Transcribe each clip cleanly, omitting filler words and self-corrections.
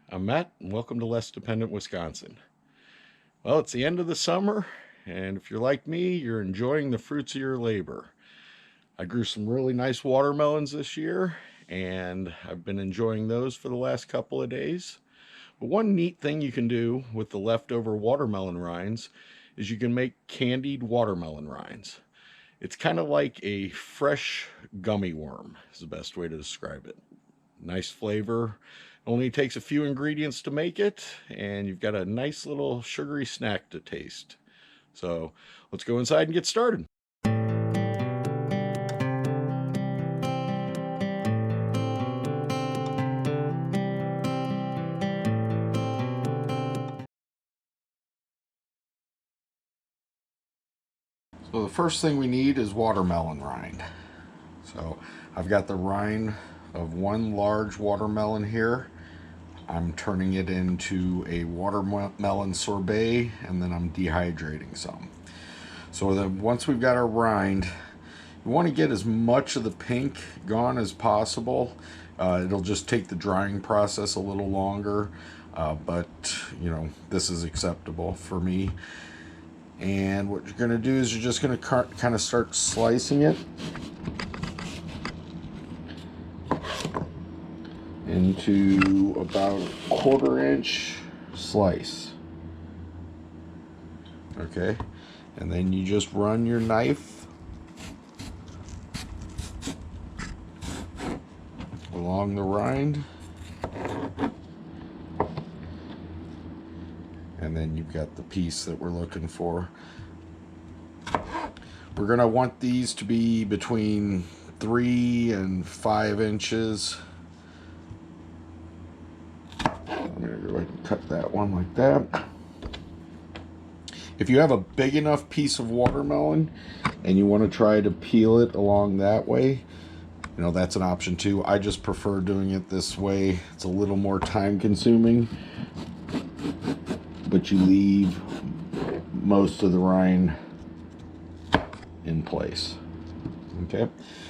I'm Matt, and welcome to Less Dependent Wisconsin. Well, it's the end of the summer, and if you're like me, you're enjoying the fruits of your labor. I grew some really nice watermelons this year, and I've been enjoying those for the last couple of days. But one neat thing you can do with the leftover watermelon rinds is you can make candied watermelon rinds. It's kind of like a fresh gummy worm, is the best way to describe it. Nice flavor. Only takes a few ingredients to make it, and you've got a nice little sugary snack to taste. So let's go inside and get started. So the first thing we need is watermelon rind. So I've got the rind of one large watermelon here. I'm turning it into a watermelon sorbet, and then I'm dehydrating some. So then once we've got our rind, you want to get as much of the pink gone as possible. It'll just take the drying process a little longer, but this is acceptable for me. And what you're going to do is you're just going to kind of start slicing it into about a 1/4 inch slice. Okay, and then you just run your knife along the rind, and then you've got the piece that we're looking for. We're going to want these to be between 3 and 5 inches. I'm going to go ahead and cut that one like that. If you have a big enough piece of watermelon and you want to try to peel it along that way, that's an option too. I just prefer doing it this way. It's a little more time consuming, but you leave most of the rind in place. Okay,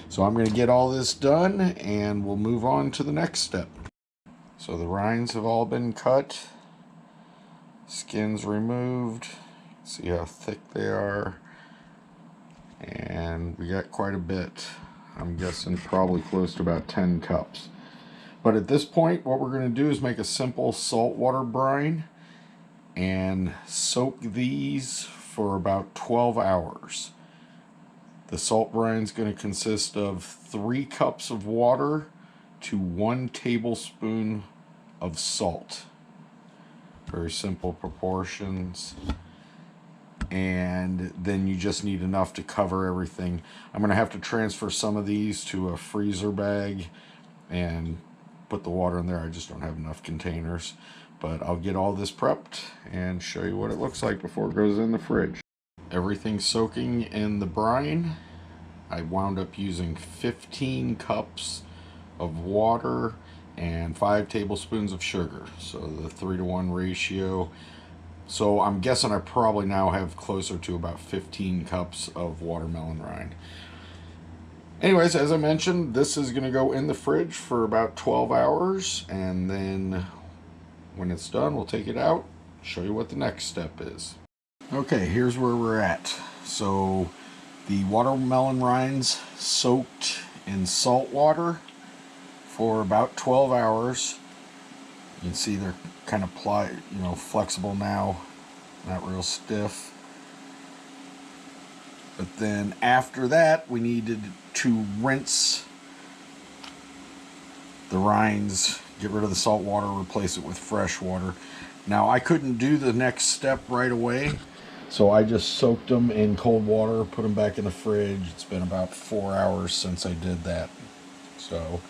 so I'm going to get all this done and we'll move on to the next step. So the rinds have all been cut, skins removed. See how thick they are, and we got quite a bit. I'm guessing probably close to about 10 cups. But at this point, what we're going to do is make a simple saltwater brine and soak these for about 12 hours. The salt brine is going to consist of 3 cups of water to 1 tablespoon of salt. Very simple proportions. And then you just need enough to cover everything. I'm going to have to transfer some of these to a freezer bag and put the water in there. I just don't have enough containers. But I'll get all this prepped and show you what it looks like before it goes in the fridge. Everything's soaking in the brine. I wound up using 15 cups of water and 5 tablespoons of sugar. So the 3-to-1 ratio. So I'm guessing I probably now have closer to about 15 cups of watermelon rind. Anyways, as I mentioned, this is going to go in the fridge for about 12 hours. And then when it's done, we'll take it out, show you what the next step is. Okay, here's where we're at. So the watermelon rinds soaked in salt water for about 12 hours. You can see they're kind of flexible now, not real stiff. But then after that, we needed to rinse the rinds, get rid of the salt water, replace it with fresh water. Now, I couldn't do the next step right away, so I just soaked them in cold water, put them back in the fridge. It's been about 4 hours since I did that. So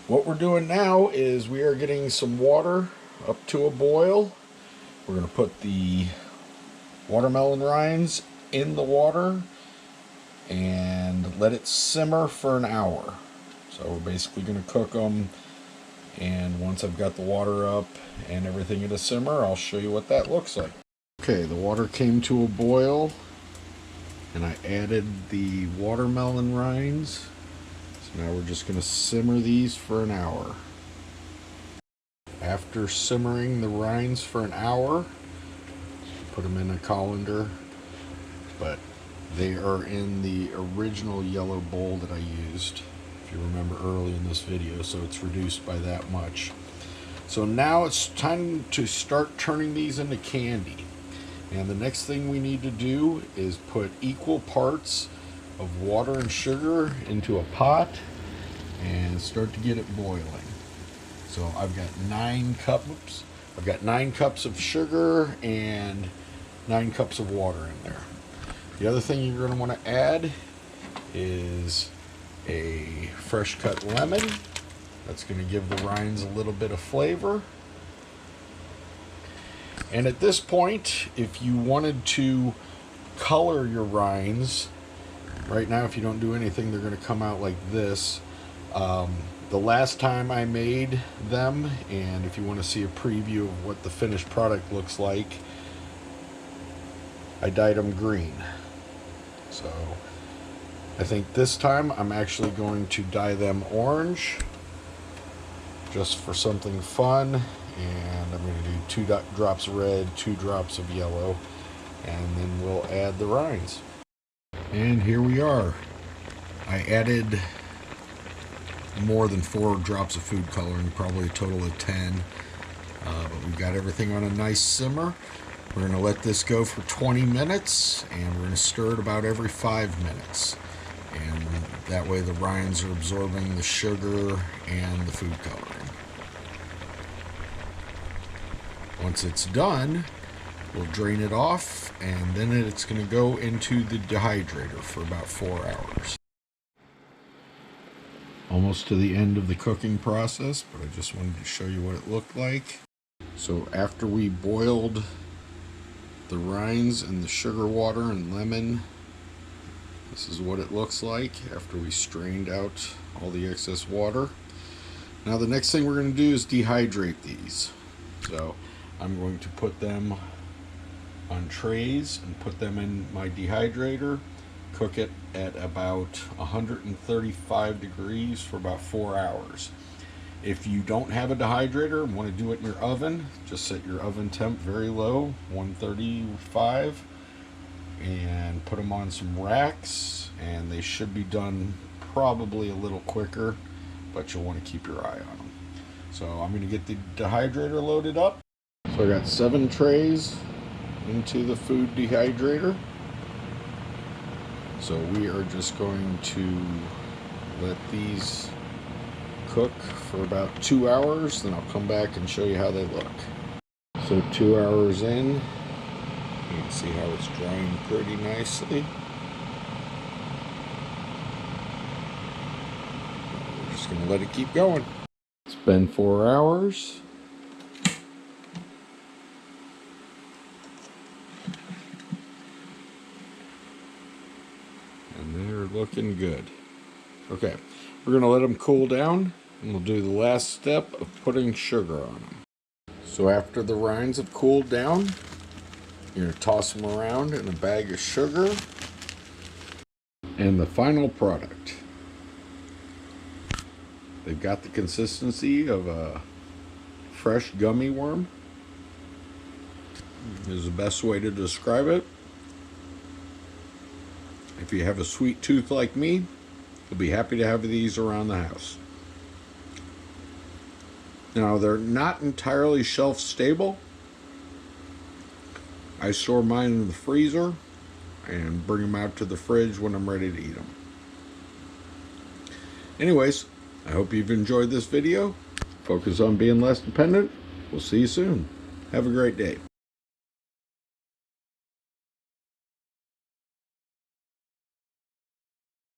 what we're doing now is we are getting some water up to a boil. We're going to put the watermelon rinds in the water and let it simmer for an hour. So we're basically going to cook them, and once I've got the water up and everything at a simmer, I'll show you what that looks like. Okay, the water came to a boil and I added the watermelon rinds. So now we're just going to simmer these for an hour. After simmering the rinds for an hour, put them in a colander, but they are in the original yellow bowl that I used, if you remember early in this video, so it's reduced by that much. So now it's time to start turning these into candy. And the next thing we need to do is put equal parts of water and sugar into a pot and start to get it boiling. So I've got 9 cups. I've got 9 cups of sugar and 9 cups of water in there. The other thing you're going to want to add is a fresh cut lemon. That's going to give the rinds a little bit of flavor. And at this point, if you wanted to color your rinds, right now if you don't do anything, they're going to come out like this. The last time I made them, and if you want to see a preview of what the finished product looks like, I dyed them green. So I think this time I'm actually going to dye them orange, just for something fun. And I'm going to do 2 drops of red, 2 drops of yellow, and then we'll add the rinds. And here we are. I added more than 4 drops of food coloring, probably a total of 10. But we've got everything on a nice simmer. We're going to let this go for 20 minutes, and we're going to stir it about every 5 minutes. And that way the rinds are absorbing the sugar and the food coloring. Once it's done, we'll drain it off, and then it's going to go into the dehydrator for about 4 hours. Almost to the end of the cooking process, but I just wanted to show you what it looked like. So after we boiled the rinds and the sugar water and lemon, this is what it looks like after we strained out all the excess water. Now the next thing we're going to do is dehydrate these. So I'm going to put them on trays and put them in my dehydrator, cook it at about 135 degrees for about 4 hours. If you don't have a dehydrator and want to do it in your oven, just set your oven temp very low, 135, and put them on some racks, and they should be done probably a little quicker, but you'll want to keep your eye on them. So I'm going to get the dehydrator loaded up. So I got 7 trays into the food dehydrator. So we are just going to let these cook for about 2 hours, then I'll come back and show you how they look. So 2 hours in, you can see how it's drying pretty nicely. We're just going to let it keep going. It's been 4 hours. And they're looking good. Okay, we're going to let them cool down, and we'll do the last step of putting sugar on them. So after the rinds have cooled down, you're going to toss them around in a bag of sugar. And the final product. They've got the consistency of a fresh gummy worm, is the best way to describe it. If you have a sweet tooth like me, you'll be happy to have these around the house. Now, they're not entirely shelf stable. I store mine in the freezer and bring them out to the fridge when I'm ready to eat them. Anyways, I hope you've enjoyed this video. Focus on being less dependent. We'll see you soon. Have a great day.